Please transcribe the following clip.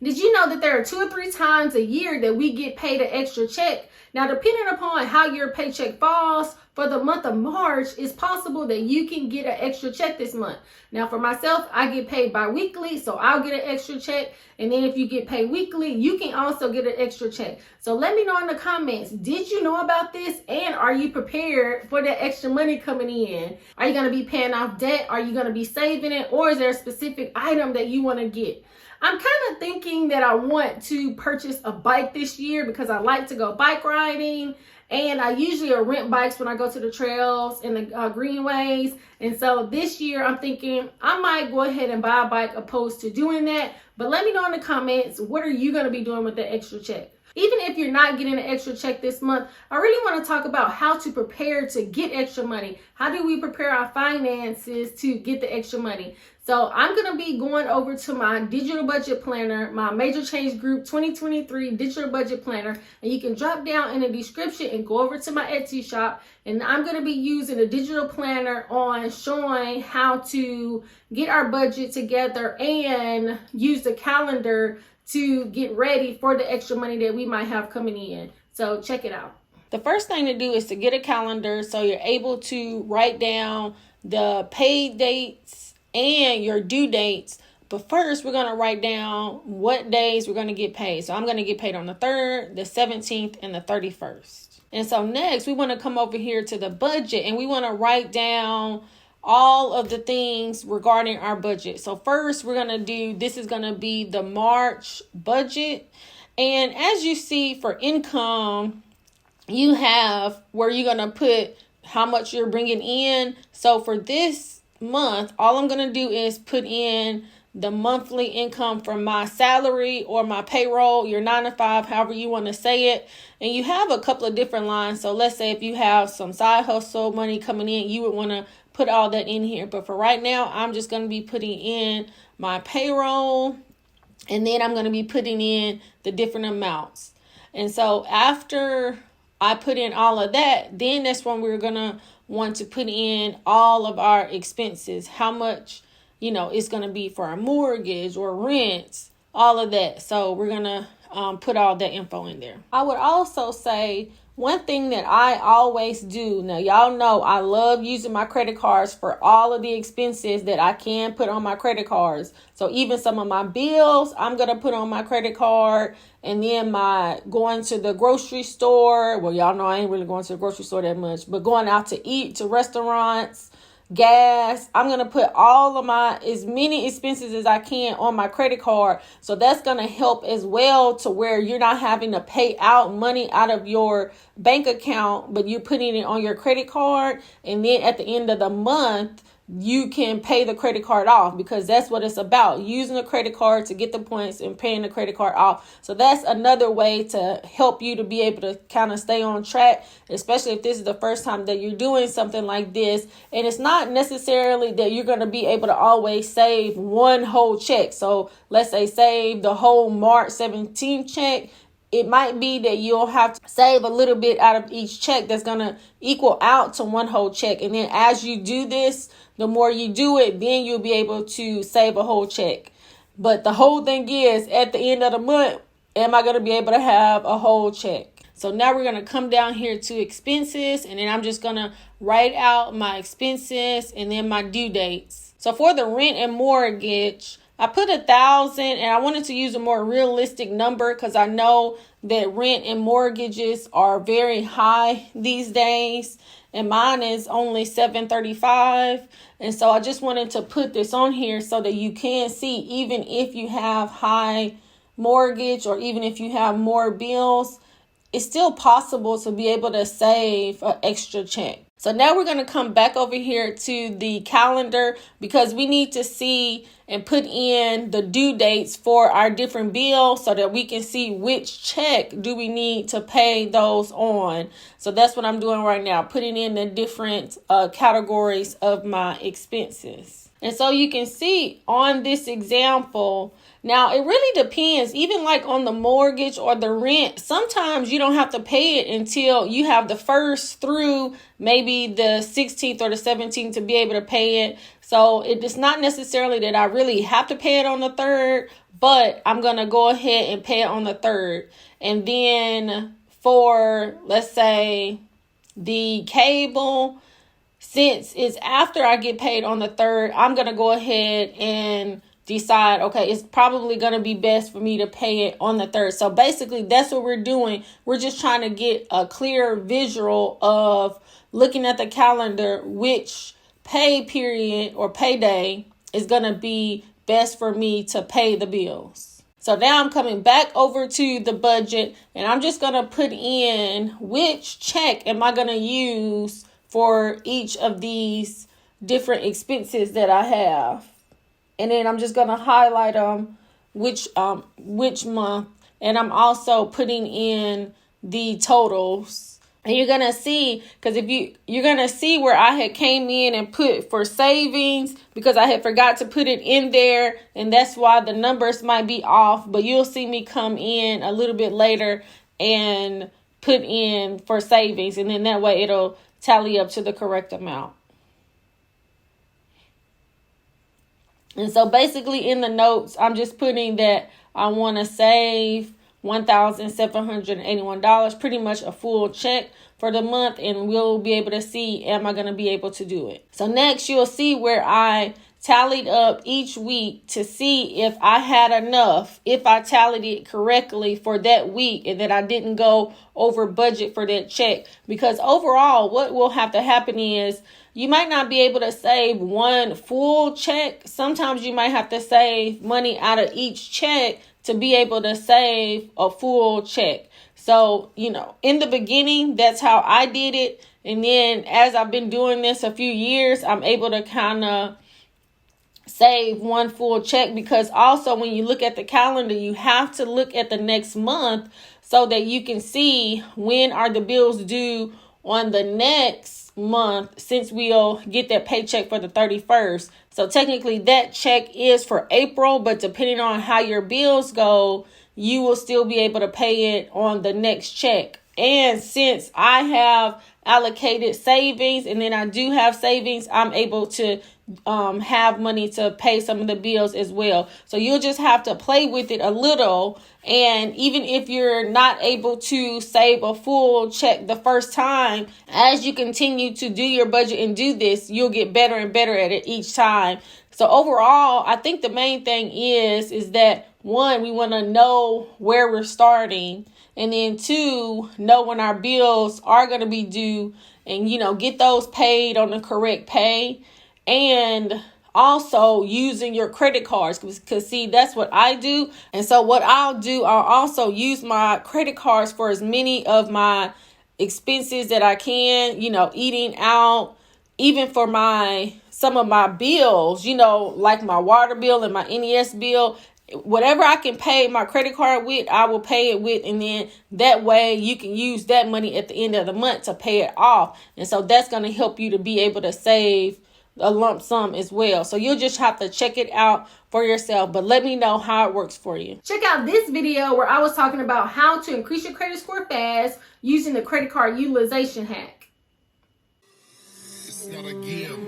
Did you know that there are 2 or 3 times a year that we get paid an extra check? Now, depending upon how your paycheck falls, for the month of March, it's possible that you can get an extra check this month. Now, for myself, I get paid bi-weekly, so I'll get an extra check. And then if you get paid weekly, you can also get an extra check. So let me know in the comments, did you know about this? And are you prepared for that extra money coming in? Are you going to be paying off debt? Are you going to be saving it? Or is there a specific item that you want to get? I'm kind of thinking that I want to purchase a bike this year because I like to go bike riding, and I usually rent bikes when I go to the trails and the greenways. And so this year I'm thinking I might go ahead and buy a bike opposed to doing that. But let me know in the comments, what are you going to be doing with the extra check? Even if you're not getting an extra check this month, I really want to talk about how to prepare to get extra money. How do we prepare our finances to get the extra money? So I'm going to be going over to my digital budget planner, my Major Change Group 2023 digital budget planner, and you can drop down in the description and go over to my Etsy shop. And I'm going to be using a digital planner on showing how to get our budget together and use the calendar to get ready for the extra money that we might have coming in. So check it out. The first thing to do is to get a calendar so you're able to write down the paid dates and your due dates. But first, we're going to write down what days we're going to get paid. So I'm going to get paid on the 3rd, the 17th, and the 31st. And so next, we want to come over here to the budget, and we want to write down all of the things regarding our budget. So first, we're going to do, this is going to be the March budget. And as you see for income, you have where you're going to put how much you're bringing in. So for this month, all I'm going to do is put in the monthly income from my salary or my payroll, your 9 to 5, however you want to say it. And you have a couple of different lines. So let's say if you have some side hustle money coming in, you would want to put all that in here. But for right now, I'm just going to be putting in my payroll, and then I'm going to be putting in the different amounts. And so after I put in all of that, then that's when we're going to want to put in all of our expenses, how much, it's going to be for our mortgage or rents, all of that. So we're going to put all that info in there. I would also say one thing that I always do, now y'all know I love using my credit cards for all of the expenses that I can put on my credit cards. So even some of my bills, I'm going to put on my credit card. And then my going to the grocery store, well, y'all know I ain't really going to the grocery store that much, but going out to eat to restaurants, gas, I'm going to put all of my, as many expenses as I can on my credit card. So that's going to help as well to where you're not having to pay out money out of your bank account, but you're putting it on your credit card. And then at the end of the month, you can pay the credit card off, because that's what it's about, using the credit card to get the points and paying the credit card off. So that's another way to help you to be able to kind of stay on track, especially if this is the first time that you're doing something like this. And it's not necessarily that you're going to be able to always save one whole check. So let's say save the whole March 17th check. It might be that you'll have to save a little bit out of each check that's going to equal out to one whole check. And then as you do this, the more you do it, then you'll be able to save a whole check. But the whole thing is, at the end of the month, am I going to be able to have a whole check? So now we're going to come down here to expenses, and then I'm just going to write out my expenses and then my due dates. So for the rent and mortgage, I put 1,000, and I wanted to use a more realistic number because I know that rent and mortgages are very high these days, and mine is only $735. And so I just wanted to put this on here so that you can see, even if you have high mortgage or even if you have more bills, it's still possible to be able to save an extra check. So now we're going to come back over here to the calendar, because we need to see and put in the due dates for our different bills so that we can see which check do we need to pay those on. So that's what I'm doing right now, putting in the different categories of my expenses. And so you can see on this example, now it really depends, even like on the mortgage or the rent, sometimes you don't have to pay it until you have the 1st through maybe the 16th or the 17th to be able to pay it. So it is not necessarily that I really have to pay it on the 3rd but I'm going to go ahead and pay it on the 3rd. And then for, let's say, the cable, since it's after I get paid on the 3rd, I'm going to go ahead and decide, okay, it's probably going to be best for me to pay it on the 3rd. So basically, that's what we're doing. We're just trying to get a clear visual of looking at the calendar, which pay period or payday is going to be best for me to pay the bills. So now I'm coming back over to the budget, and I'm just going to put in which check am I going to use for each of these different expenses that I have. And then I'm just going to highlight which month. And I'm also putting in the totals. And you're going to see, because you're going to see where I had came in and put for savings, because I had forgot to put it in there. And that's why the numbers might be off. But you'll see me come in a little bit later and put in for savings. And then that way it'll tally up to the correct amount. And so basically in the notes, I'm just putting that I want to save $1,781, pretty much a full check for the month. And we'll be able to see, am I going to be able to do it? So next you'll see where I tallied up each week to see if I had enough, if I tallied it correctly for that week and that I didn't go over budget for that check. Because overall, what will have to happen is you might not be able to save one full check. Sometimes you might have to save money out of each check to be able to save a full check. So, in the beginning, that's how I did it. And then as I've been doing this a few years, I'm able to kind of save one full check, because also when you look at the calendar, you have to look at the next month so that you can see when are the bills due on the next month, since we'll get that paycheck for the 31st. So technically that check is for April, but depending on how your bills go, you will still be able to pay it on the next check. And since I have allocated savings, and then I do have savings, I'm able to have money to pay some of the bills as well. So you'll just have to play with it a little. And even if you're not able to save a full check the first time, as you continue to do your budget and do this, you'll get better and better at it each time. So overall, I think the main thing is that, one, we want to know where we're starting. And then 2, know when our bills are going to be due and, get those paid on the correct pay. And also using your credit cards, because see, that's what I do. And so what I'll do, I'll also use my credit cards for as many of my expenses that I can, eating out, even for some of my bills, like my water bill and my NES bill. Whatever I can pay my credit card with, I will pay it with. And then that way you can use that money at the end of the month to pay it off. And so that's going to help you to be able to save a lump sum as well. So you'll just have to check it out for yourself, but let me know how it works for you. Check out this video where I was talking about how to increase your credit score fast using the credit card utilization hack. It's not a game.